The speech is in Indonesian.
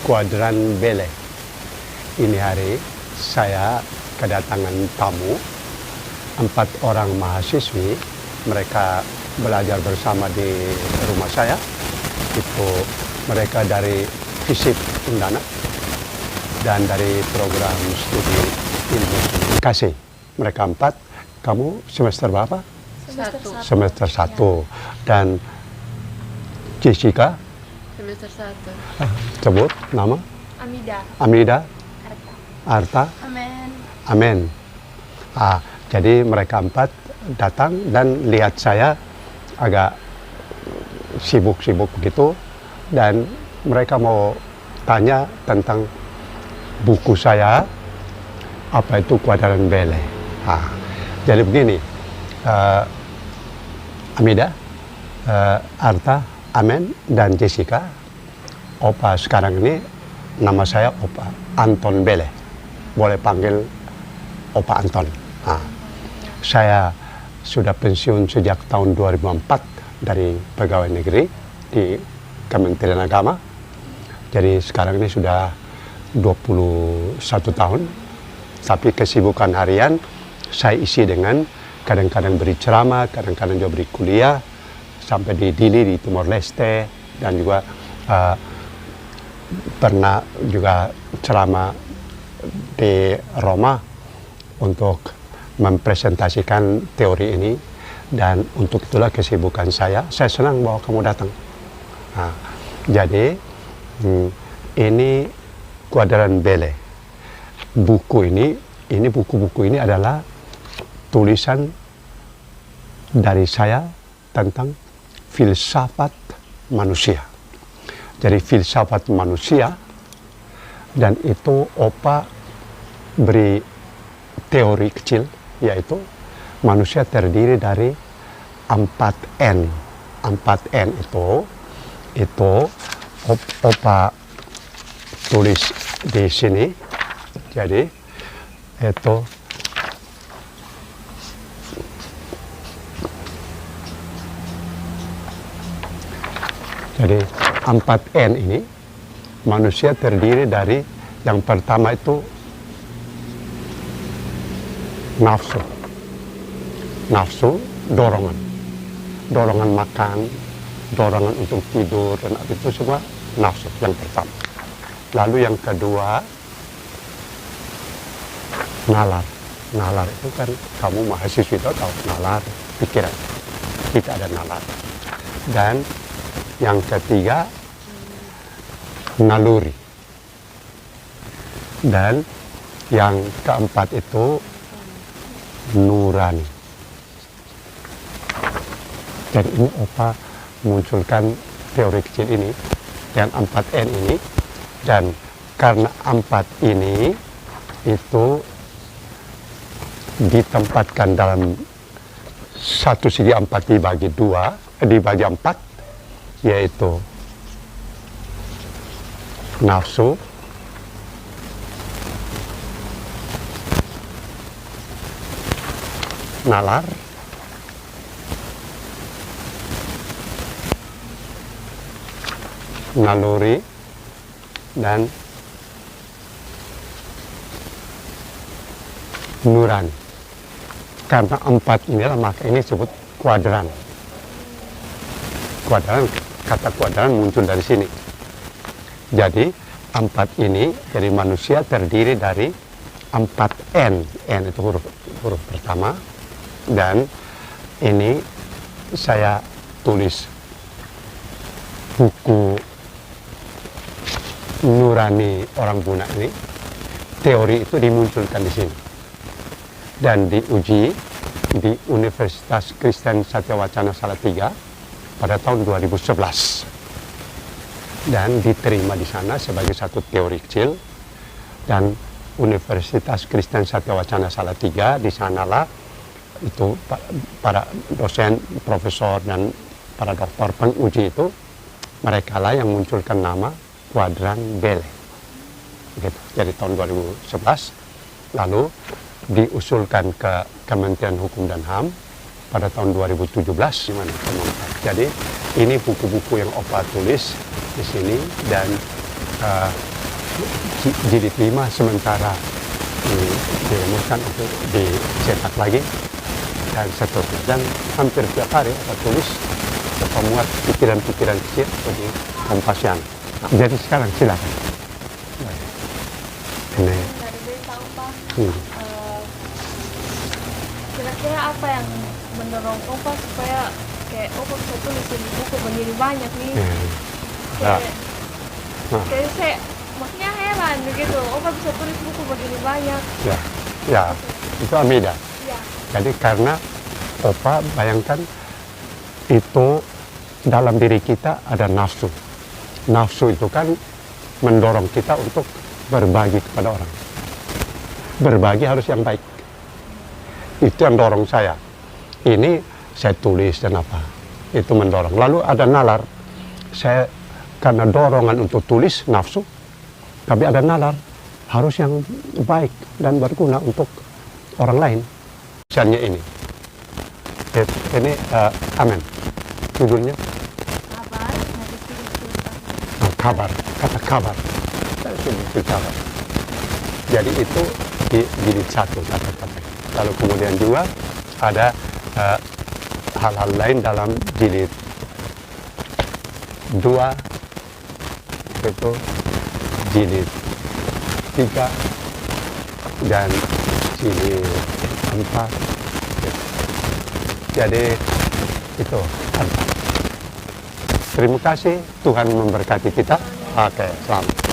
Kuadran Bele. Ini hari saya kedatangan tamu, 4 orang mahasiswi. Mereka belajar bersama di rumah saya. Itu mereka dari FISIP Undana dan dari program studi ilmu komunikasi. Mereka 4. Kamu semester berapa? Semester 1. Dan Jessica? Semester 1. Sebut nama? Amida. Amida? Arta? Amen. Jadi mereka 4 datang dan lihat saya agak sibuk-sibuk begitu, dan mereka mau tanya tentang buku saya, apa itu Kuadran Bele. Jadi begini, Amida, Arta, Amen, dan Jessica, Opa sekarang ini nama saya Opa Anton Bele. Boleh panggil Opa Anton. Saya sudah pensiun sejak tahun 2004 dari pegawai negeri di Kementerian Agama. Jadi sekarang ini sudah 21 tahun. Tapi kesibukan harian saya isi dengan kadang-kadang beri ceramah, kadang-kadang juga beri kuliah, sampai di Dili, di Timor Leste, dan juga pernah juga ceramah di Roma untuk mempresentasikan teori ini. Dan untuk itulah kesibukan saya. Saya senang bahwa kamu datang. Jadi ini Kuadran Bele. Buku ini buku-buku ini adalah tulisan dari saya tentang filsafat manusia. Jadi filsafat manusia, dan itu Opa beri teori kecil, yaitu manusia terdiri dari 4N. 4N itu Opa tulis di sini. Jadi itu jadi 4N ini manusia terdiri dari, yang pertama itu nafsu, dorongan makan, dorongan untuk tidur, dan itu semua nafsu yang pertama. Lalu yang kedua, nalar itu kan kamu mahasiswa itu tahu, nalar pikiran, kita ada nalar. Dan yang ketiga, naluri. Dan yang keempat itu nurani. Dan ini Opa munculkan teori kecil ini dengan 4N ini, dan karena 4 ini itu ditempatkan dalam satu segi 4 dibagi 4, yaitu nafsu, nalar, naluri, dan nurani. Karena 4 inilah maka ini disebut kuadran. Kata kuadran muncul dari sini. Jadi 4 ini, jadi manusia terdiri dari 4N. N itu huruf pertama. Dan ini saya tulis buku Nurani Orang Buna ini. Teori itu dimunculkan di sini dan diuji di Universitas Kristen Satyawacana Salatiga pada tahun 2011, dan diterima di sana sebagai satu teori kecil. Dan Universitas Kristen Satyawacana Salatiga, di sanalah itu para dosen, profesor, dan para dokter penguji itu, mereka lah yang munculkan nama Kuadran Bele. Gitu. Jadi tahun 2011 lalu diusulkan ke Kementerian Hukum dan HAM pada tahun 2017. Jadi ini buku-buku yang Opa tulis di sini, dan uh, jilid 5 sementara diremuskan untuk dicetak lagi dan seterusnya. Dan hampir tiap hari ada tulis pemuat pikiran-pikiran kecil di Kompasian. Jadi sekarang silakan. Ini Nggak ada tahu Pak. Kira-kira apa yang mendorong Opa supaya kayak Opa bisa tulisin buku begini banyak nih? ya, Kayak saya maksudnya heran begitu. Opa bisa tulis buku begini banyak. ya, itu Amida. Iya. Jadi karena Opa bayangkan itu dalam diri kita ada nafsu. Nafsu itu kan mendorong kita untuk berbagi kepada orang. Berbagi harus yang baik. Itu yang dorong saya. Ini saya tulis dan apa. Itu mendorong. Lalu ada nalar. Saya karena dorongan untuk tulis nafsu, tapi ada nalar. Harus yang baik dan berguna untuk orang lain. Misalnya ini. Ini Amen. Judulnya Kabar, nanti kabar, kata kabar. Itu kabar. Jadi itu di jilid 1 kata-kata. Lalu kemudian juga ada hal-hal lain dalam jilid 2, itu jilid 3 dan jilid 4. Jadi itu. Terima kasih, Tuhan memberkati kita. Oke, selamat.